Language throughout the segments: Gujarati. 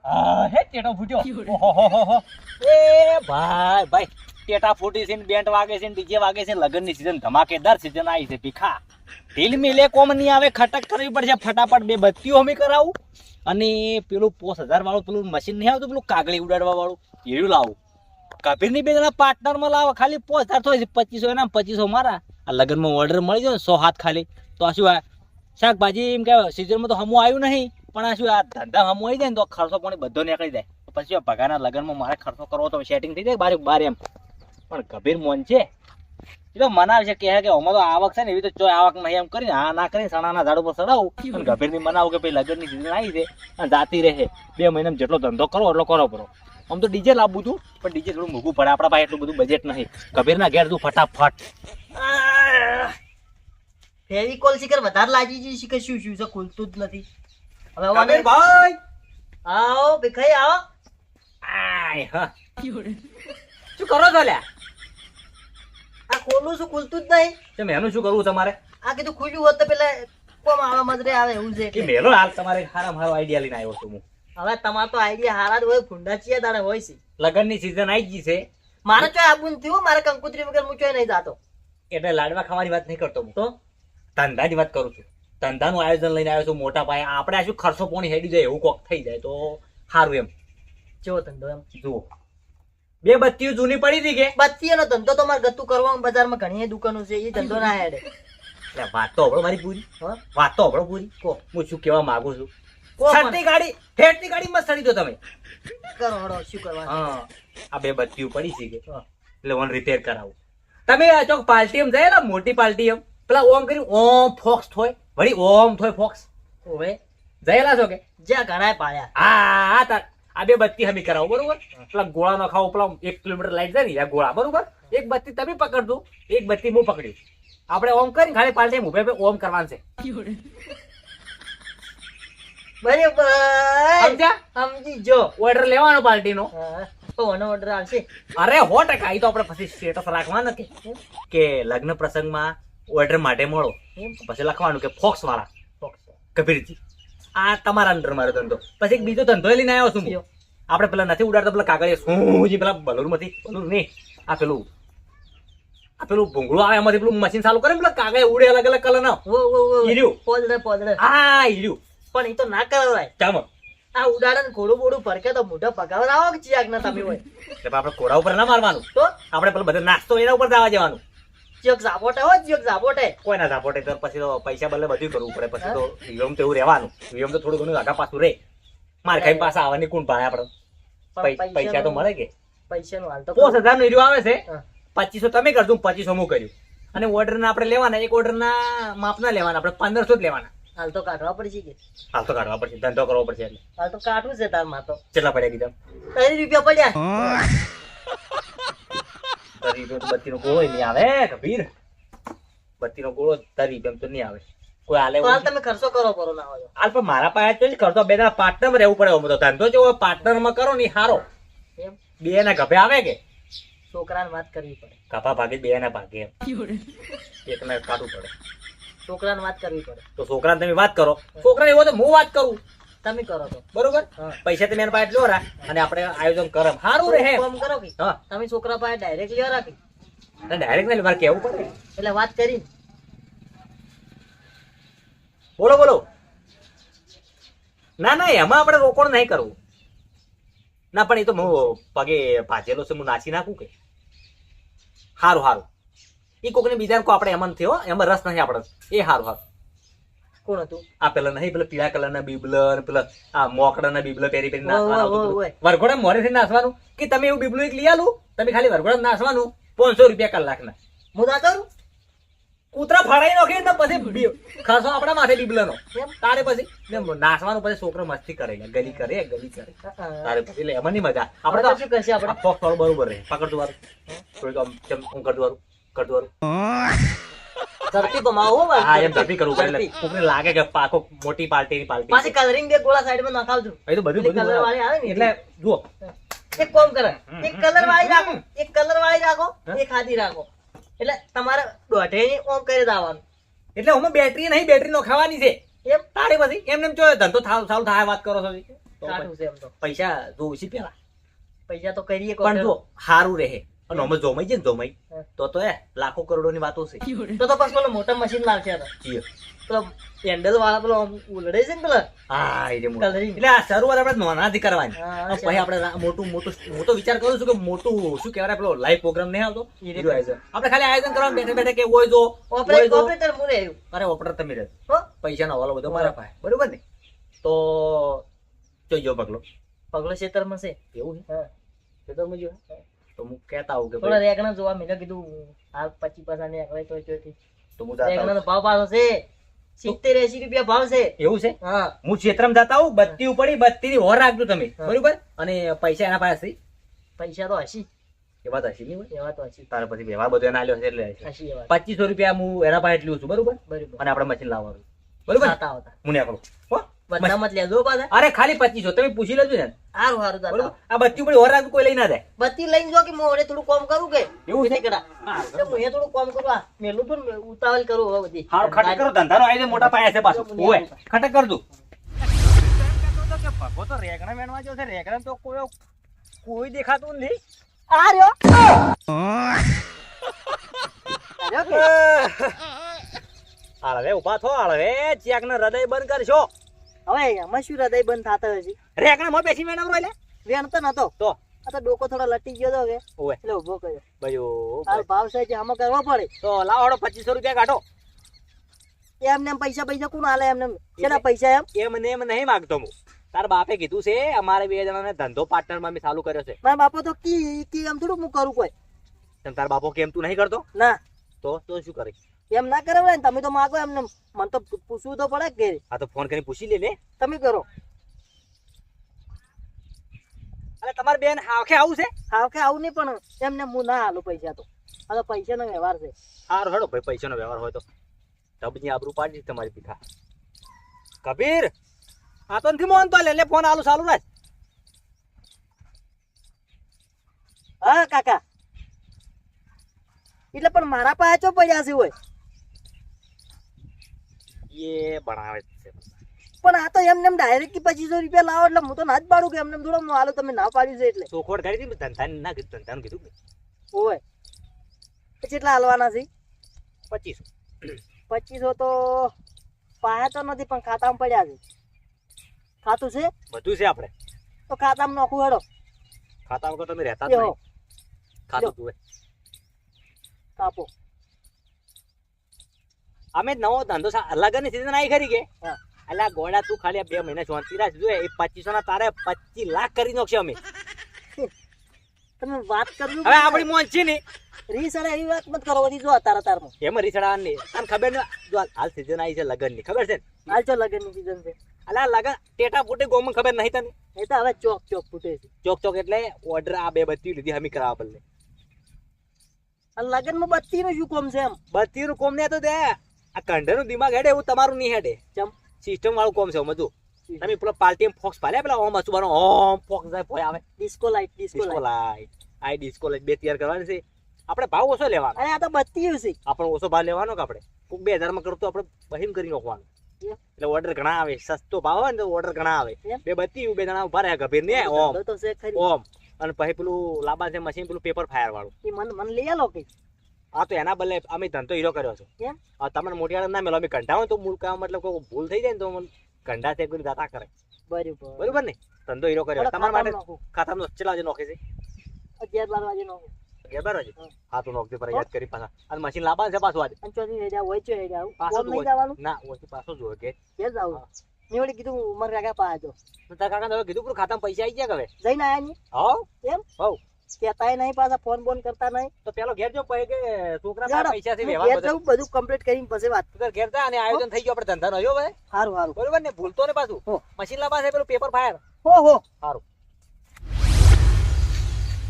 હે ટેટો ફૂટ્યો. ઓહોહોહો. એ ભાઈ ભાઈ ટેટા ફૂટી છે ને બેન્ડ વાગે છે ને ડીજે વાગે છે ને લગનની સીઝન ધમાકેદાર સીઝન આવી છે ભીખા. ઢીલ મિલે કોમ નહીં આવે, ખટક કરવી પડશે ફટાફટ. બે બત્તીઓ અમે કરાવું અને પેલું 5000 વાળું પેલું મશીન નહીં આવતું પેલું કાગળી ઉડાડવા વાળું એવું લાવું. કબીરની બે જણા પાર્ટનરમાં લાવો. ખાલી 5000 થાય છે, 2500 એના 2500 મારા. આ લગનમાં ઓર્ડર મળી જાય ને 100 હાથ ખાલી તો આ શું આ શાકભાજી એમ કે સીઝનમાં તો હમું આવ્યું નહીં, પણ આ શું આ ધંધા હમું આવી જાય ને તો ખર્ચો પણ બધો નીકળી જાય. પછી ભગાના લગનમાં મારે ખર્ચો કરવો તો સેટિંગ થઈ જાય બાર એમ. પણ કબીર મોન છે એ તો મનાવે છે, કહે કે આમાં તો આવક છે ને એવી તો ચોય આવક નહીં એમ કરીને હા ના કરીને સણાના ઝાડ ઉપર ચડાવું અને ગભીરની મનાવું કે ભાઈ લગનની સીઝન આવી છે અને જાતી રહે 2 મહિનામાં જેટલો ધંધો કરો એટલો કરો પડો. આમ તો ડીજે લાવવું હતું પણ ડીજે થોડું મોંઘું પડે, આપણા પાસે એટલું બધું બજેટ નહીં. કબીરના ઘેર તું ફટાફટ ફેવિકોલ શિખર વધારે લાગી ગઈ શિખર શું શું છે ખુલતું જ નથી. હવે કબીર ભાઈ આવો ભીખાઈ આવો. આય હા શું કરો છો લ્યા? આ ખોલું છું ખુલતું જ નહીં. તો મેનું શું કરવું તમારે? આ કીધું ખુલ્યું હોત તો પેલા કોમ આવે મજરે આવે એવું છે કે એટલે. મેલો હાલ તમારે હારા મારો આઈડિયા લઈને આવ્યો છું હું. હવે તમારો તો આઈડિયા હારા જ હોય, ફુંડા ચિયા દાડે હોય છે. લગનની સીઝન આવી ગઈ છે મારે ચોય આબુન થયું, મારે કંકુતરી વગર હું ચોય નહીં જાતો. એટલે લાડવા ખાવાની વાત નહીં કરતો હું, તો ધંધાની વાત કરું છું. ધંધાનું આયોજન લઈને આવ્યો છું મોટા પાયે. આપણે આ શું ખર્ચો પોણી હેડી જાય એવું કોક થઈ જાય તો સારું એમ. કેવો ધંધો એમ? જુઓ 2 બત્તીઓ જૂની પડી હતી કે બત્તીઓનો ધંધો તો મારે ગતું કરવામાં બજારમાં ઘણી દુકાનો છે, એ ધંધો ના હેડે. એટલે વાત તો હબળો મારી પૂરી. હા વાત તો હબળો પૂરી. કો હું શું કહેવા માંગુ છું, કો મને. સડતી ગાડી ઠેઠતી ગાડી મત સડી દો તમે. કરો હળો શું કરવાનું. હા આ 2 બત્તીઓ પડી છે કે હા. એટલે ઓન રિપેર કરાવું. તમે આ ચોક પાર્ટી એમ જાય ને મોટી પાર્ટી એમ પેલા ઓમ કરી ઓમ ફોક્સ થોય વળી ઓમ થોય ફોક્સ ઓવે જયેલા છો કે? જ્યાં ઘણાય પાડ્યા. હા તાર આ 2 બત્તી હમી કરાવો બરોબર. પેલા ગોળા નો ખાવો પેલા 1 કિલોમીટર લાઈટ જાય ને આ ગોળા બરોબર. 1 બત્તી તમે પકડજો 1 બત્તી હું પકડ્યું. આપણે ઓમ કરીને ખાલી પાર્ટી ઉભે ઓમ કરવાનું છે. બરાબર સમજ્યા? સમજી જો. ઓર્ડર લેવાનો પાર્ટી નો. હા તો મને ઓર્ડર આવશે. અરે 100% તો આપણે પછી સ્ટેટસ રાખવાના કે લગ્ન પ્રસંગમાં ઓર્ડર માટે મળો. એમ પછી લખવાનું કે ફોક્સ વાળા ફોક્સ. કબીરજી આ તમારા અંડર મારો ધંધો. પછી એક બીજો ધંધો લઈને આવ્યો છું હું. આપણે પેલા નથી ઉડાડતા પેલા કાગળિયા શું પેલા બલૂન માંથી બલૂન નહીં આ પેલું ભૂંગળું આવે એમાંથી પેલું મશીન ચાલુ કરે પેલા કાગળ ઉડે અલગ અલગ કલર ના વો વો વો હીર્યું. પોદડે પોદડે. હા હીર્યું. પણ એ તો ના કરાવાય. ચામ આ ઉડાડે ને ઘોડું બોડું ફરકે તો મોઢા પગાવર આવો કે ચિયાક ના તમે હોય એટલે આપણે કોરા ઉપર ના મારવાનું. તો આપણે પેલો બધો નાસ્તો એના ઉપર જવા જવાનું. ચિયોક ઝાપોટે હોય ચિયોક ઝાપોટે. કોઈના ઝાપોટે તો પછી તો પૈસા બદલે બધું કરવું પડે. પછી તો વિયમ તો એવું રહેવાનું. વિયમ તો થોડું ઘણું આગા પાછું રહે. માર ખાઈ પાછા આવવાની કોણ ભાડે આપણે પૈસા તો મળે કે? પૈસાનું હાલ તો 5000 નું હીરું આવે છે. હા. 2500 તમે કરજો 2500 હું કર્યું. અને ઓર્ડર ના આપણે લેવાના એક ઓર્ડર ના માપ ના લેવાના આપણે 1500 જ લેવાના. હાલ તો કાઢવા પડશે કે? હાલ તો કાઢવા પડશે ધંધો કરવો પડશે એટલે. હાલ તો કાઢવું છે તાર માં તો. કેટલા પડ્યા કીધા? 30 રૂપિયા પડ્યા. 30 બત્તીનો ગોળો નહીં આવે કબીર. બત્તીનો ગોળો 30 રૂપિયા તો નહીં આવે. કોઈ હાલે તો હાલ તમે ખર્ચો કરો પરો ના હોય. હાલ પણ મારા પાસે તો ખર્ચો બે જણા પાર્ટનર રહેવું પડે. આમ તો ધંધો જો પાર્ટનર માં કરો ને સારો. એમ બે ના ગભે આવે કે છોકરાને વાત કરવી પડે. કપા ભાગે બે ના ભાગે એમ એક ના કાઢવું પડે. છોકરાને વાત કરવી પડે. તો છોકરાને તમે વાત કરો. છોકરાને એવો તો હું વાત કરું તમે કરો તો બરોબર. હા. પૈસા તમે એના પાસે લો રા અને આપણે આયોજન કરે સારું રહે. કામ કરો કે હા તમે છોકરા પાસે ડાયરેક્ટ લેવા રાખી ડાયરેક્ટ નહીં મારે કેવું પડે. એટલે વાત કરી. બોલો બોલો. ના ના એમાં આપણે રોકડ નહીં કરવું. ના પણ એ તો હું પગે ભાજેલો છે હું નાસી નાખું કે સારું સારું. એ કોકને બીજા કો આપણે એમાં થયો એમાં રસ નહીં આપણે એ સારું સારું. કોણ હતું? આ પેલા નહીં પેલા પીળા કલર ના બીબલર પેલા આ મોકડા ના બીબલર પહેરી પહેરી નાસવાનું ઓય. વરઘોડા મોરે થી નાસવાનું કે તમે એવું બીબલું એક લઈ આલું તમે ખાલી વરઘોડા નાસવાનું 500 રૂપિયા કલાકના. હું ના કરું કૂતરા ફળાઈ નાખે ને પછી ખર્ચો આપણા માથે બીબલનો એમ? તારે પછી નાસવાનું પછી છોકરો મસ્તી કરે ગલી કરે તારે પછી એટલે એમાં નહીં મજા. આપણે તો શું કરશે આપણે? ફોક્સ વાળું બરોબર રહે. પકડતું વાળું થોડીક આમ કરતું વાળું ઝડપી કમાવો હો હા ભાઈ. એમ ઝડપી કરવું પડે એટલે ઝડપી. કોકને લાગે કે પાકો મોટી પાર્ટી પાછી કલરિંગ બે ગોળા સાઈડમાં નખાવજો. એ તો બધું પેલી colour વાળી આવે ને એટલે જુઓ એક કામ કરે એક કલર વાળી રાખો એક કલર વાળી રાખો એક હાથી રાખો એટલે તમારે દોઢેની ઓમ કરી દેવાનું. એટલે હું બેટરી નહીં બેટરી નો ખાવાની છે એમ તારે પછી એમને એમ જોયો ધંધો સારું થાય વાત કરો છો તો કાઠું છે એમ તો પૈસા જોઉં છે પેલા પૈસા તો કરીએ પણ જો સારું રહે અને અમે જોમાઈ છે ને જોમાઈ હા. તો એ લાખો કરોડોની વાતો છે તો પછી પેલો મોટા મશીન લાવશે તો જીઓ. પેલો હેન્ડલ વાળા પેલો આમ ઉલડે છે ને પેલા હા એ મોટું. Coloring. એટલે આ શરૂઆત આપણે નાનાથી કરવાની હા, અને પછી આપણે મોટું મોટું હું તો વિચાર કરું છું કે મોટું શું કહેવાય પેલો લાઈવ પ્રોગ્રામ નહીં આવતો ઈ રીતે. એનું આયોજન. આપણે ખાલી આયોજન કરવાનું બેઠે બેઠે કે હોય જો ઓપરેટર મુરે આવ્યું અરે ઓપરેટર તમે રહે હો પૈસાનો હવાલો બધો મારા પાસે બરોબર ને તો જોઈજો પગલો પગલો ખેતરમાં છે એવું છે હા ખેતરમાં જો તો હું કહેતા આવું કે થોડા ભાઈ રેગણા જોવા મેં કીધું હાલ 25 ને એકલા તો ચોથી તો હું જાતા રેગણાનો આવું. ભાવ પાછો છે 70-80 રૂપિયા ભાવ છે એવું છે હા હું ક્ષેત્રમાં જતા આવું બત્તી ઉપડી બત્તી ની હોર રાખજો તમે હા. બરોબર અને પૈસા એના પાસે પૈસા તો હસી એ વાત હશે નહીં હોય એવા તો હસી તારે પછી વ્યવહાર બધો એના આલ્યો હશે એટલે હશે. હસી એવા 2500 રૂપિયા હું એના પાસે એટલું છું બરોબર બરોબર અને આપણે મશીન લાવવાનું બરોબર ખાતા આવતા હું નીકળું હો બધા મત લેજો પાછા અરે ખાલી 2500 તમે પૂછી લેજો ને હારું હારું બરોબર દાદા આ બત્તી ઉપડી હોર રાખજો કોઈ લઈ ના જાય બત્તી લઈને જો કે મોડે થોડું કામ કરું કે એવું છે? કરા તો હું થોડું કામ કરું આ મેલું તો ને ઉતાવળ કરું હવે બધી હારું ખટક કરો ધંધાનો આયોજન મોટા પાયા છે પાછું ઓય ખટક કરજો ભગો તો રેગણા વેણવા જો છે રેગણા તો કોઈ દેખાતું નથી આ રહ્યો હાલ હવે ઉભા થો હાલ હવે ચેક ને હૃદય બંધ કરશો હવે એમાં શું હૃદય બંધ થતા હશે રેગણા માં બેસી વેણવરો એટલે વેણ તો નતો તો આ તો ડોકો થોડો લટી ગયો તો કે ઓય એટલે ઉભો કર્યો ભાઈઓ હાલ ભાવ છે જે આમાં કરવા પડે તો લાવો હડો 2500 રૂપિયા કાઢો એમને એમ પૈસા કોણ હાલે એમને કેટલા પૈસા એમ એમ નહીં માંગતો હું તાર બાપે કીધું છે અમારે બે જણાને ધંધો પાર્ટનર માં મેં ચાલુ કર્યો છે મારા બાપા તો કી એમ થોડું હું કરું કોઈ તેમ તાર બાપો કેમ તું નહીં કરતો ના તો શું કરે એમ ના કરાવે ને તમે તો માગો એમને મને તો પૂછવું તો પડે કે આ તો ફોન કરીને પૂછી લે લે તમે કરો અરે તમારે બેન હાવખે આવું છે હા કે આવું નહીં પણ એમને હું ના હાલું પૈસા તો આ તો પૈસાનો વ્યવહાર છે સારું હેડો ભાઈ પૈસાનો વ્યવહાર હોય તો તબની આબરૂ પાડી દીધી તમારી પીઠા કબીર આ તો નથી મોહન તો લે ફોન આલું ચાલુ રાખ હા કાકા એટલે પણ મારા પાસે ચો પડ્યા છે હોય એ બનાવે છે પણ આ તો એમને એમ ડાયરેક્ટ 2500 રૂપિયા લાવો એટલે હું તો ના જ પાડું કે એમને થોડો હાલો તમે ના પાડ્યું છે એટલે ચોખવટ કરી હતી ધંધા ના કીધું ધંધાનું કીધું હોય પછી એટલા હાલવાના છે 2500 2500 તો પાસે તો નથી પણ ખાતામાં પડ્યા છે ખાતું છે બધું છે આપણે તો ખાતામાં નાખું હેડો ખાતા વગર તમે રહેતા જ નહીં ખાતું તું કાપો અમે નવો ધંધો લગન ની સીઝન આવી ખરી કે હા એટલે આ ગોળા તું ખાલી 2 મહિના શાંતિ રાખ જોઈએ એ 2500 ના તારે 25 લાખ કરી નાખશે અમે તમે વાત કરજો હવે આપણી મોન છે ને રીસ અરે એવી વાત મત કરો બધી જો તારમાં એમાં રીસડાવાની આમ ખબર ને જો હાલ સીઝન આવી છે લગન ની ખબર છે ને હાલ ચો લગનની સીઝન છે અલા લગન ટેટા ફૂટે ગોમાં ખબર નહીં તને એ તો હવે ચોક ચોક ફૂટે છે ચોક ચોક એટલે ઓર્ડર આ બે બત્તી લીધી હમી કરાવવા બદલે આ લગનમાં બત્તી નું શું કોમ છે એમ બત્તી નું કોમ ને તો દે આ કંઢર નું દિમાગ હેડે એવું તમારું નહીં હેડે ચમ સિસ્ટમ વાળું કોમ છે મજુ તમે પેલો પાર્ટી ફોક્સ પાડ્યા પેલા ઓમ અસુબાનો ઓમ ફોક્સ જાય ભોય આવે ડિસ્કો લાઈટ ડિસ્કો લાઈટ આ ડિસ્કો લાઈટ બે તૈયાર કરવાની છે આપણે ભાવ ઓછો લેવાનો અરે આ તો બત્તી છે આપણે ઓછો ભાવ લેવાનો કે આપણે કોક 2000 માં કરતો આપણે બહીમ કરી નાખવાનું એમ? એટલે ઓર્ડર ઘણા આવે સસ્તો ભાવ હોય ને તો ઓર્ડર ઘણા આવે એમ? બે બત્તી બે જણા ઉભા રહ્યા ગભીર ને ઓમ ધંધો તો છે ખરી ઓમ અને પછી પેલું લાંબા છે મશીન પેલું પેપર ફાયર વાળું એ મને લઈ આલો કે આ તો એના બદલે અમે ધંધો હીરો કર્યો છે એમ આ તમને મોટિયાળા ના મેલો અમે કંઢાવો તો મૂળ કામ મતલબ કોઈ ભૂલ થઈ જાય ને તો મને કંઢા છે કોઈ દાતા કરે બરોબર બરોબર ને ધંધો હીરો કર્યો થોડા તમારા માટે નાખું ખાતામાં ચેલા જે નોખે છે 11-12 વાગે નાખું ખબર છે હા તો નોખતી પર યાદ કરી પાછા અને મશીન લાવવા છે પાછું આજે અને ચોથી હેડ્યા હોય ચો હેડ્યા પાછું કોમ નહીં જવાનું ના ઓછી પાછું જોવે કે કે જાવું મેં વળી કીધું ઉમર કાકા પાસે જો તો તારા કાકા હવે કીધું પૂરું ખાતામાં પૈસા આવી ગયા કે હવે જઈને આયા ની હવ એમ હવ કહેતાય નહીં પાછા ફોન બોન કરતા નહીં તો પેલો ઘેર જો પછી કે છોકરા જાડો. પાસે પૈસા છે હું વ્યવહાર ઘેર બધો જાઉં, બધું કમ્પ્લીટ કરીને પછી વાત તું તાર ઘેર જા અને આયોજન થઈ ગયો આપણે ધંધાનો હયો ભાઈ સારું સારું બરોબર ને ભૂલતો ને પાછું હો. મશીન લાવવા છે પેલું પેપર ફાયર હો સારું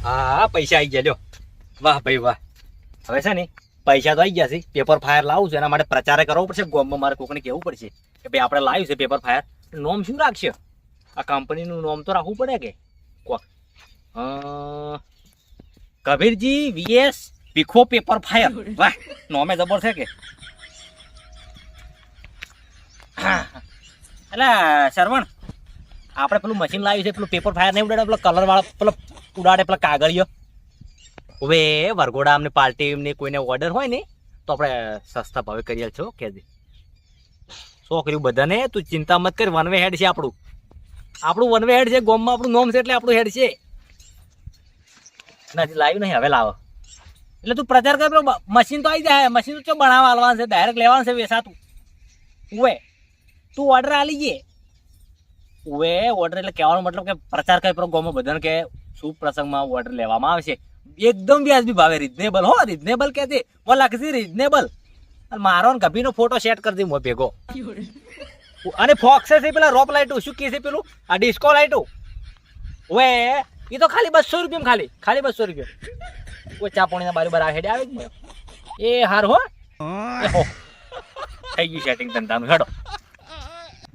હા પૈસા આવી ગયા લ્યો વાહ ભાઈ વાહ હવે છે ને પૈસા તો આવી ગયા છે પેપર ફાયર લાવું છું એના માટે પ્રચાર કરવો પડશે ગામમાં મારે કોકને કહેવું પડશે કે ભાઈ આપણે લાવ્યું છે પેપર ફાયર નોમ શું રાખશે આ કંપનીનું નોમ તો રાખવું પડે કે કોક કબીરજી વીએસ પીખો પેપર ફાયર વાહ નોમે જબર છે કે એટલે શ્રવણ આપણે પેલું મશીન લાવ્યું છે પેલું પેપર ફાયર નહીં ઉડાડે પેલો કલર વાળો પેલો ઉડાડે પેલા કાગળિયો હવે વરઘોડા અમને પાર્ટી એમને કોઈને ઓર્ડર હોય ને તો આપણે સસ્તા ભાવે કરી છો કે છોકરીઓ બધાને તું ચિંતા મત કર વન વે હેડ છે આપણું વન વે હેડ છે ગોમમાં આપણું નોમ છે એટલે આપણું હેડ છે નથી લાવ્યું નહીં હવે લાવો એટલે તું પ્રચાર કર પેલો મશીન તો આવી જાય મશીન તો બનાવવા હાલવાનું છે ડાયરેક્ટ લેવાનું છે વેસાતું ઉવે તું ઓર્ડર આલી જઈએ ઉવે ઓર્ડર એટલે કહેવાનો મતલબ કે પ્રચાર કરે પેલો ગોમાં બધાને કે શુભ પ્રસંગમાં ઓર્ડર લેવામાં આવશે એકદમ વ્યાજબી ભાવે રિઝનેબલ હો રિઝનેબલ કે છે મને લાગશે રિઝનેબલ અને મારો ને ગભીનો ફોટો સેટ કરી દઉં હું ભેગો અને ફોક્સે છે પેલા રોપ લાઇટો શું કે છે પેલું આ ડિસ્કો લાઇટો ઓએ એ તો ખાલી 200 રૂપિયા ખાલી 200 રૂપિયા કોઈ ચા પાણીના બારી બાર હેડે આવે જ એ હાર હો થઈ ગયું સેટિંગ ધંધાનું હેડો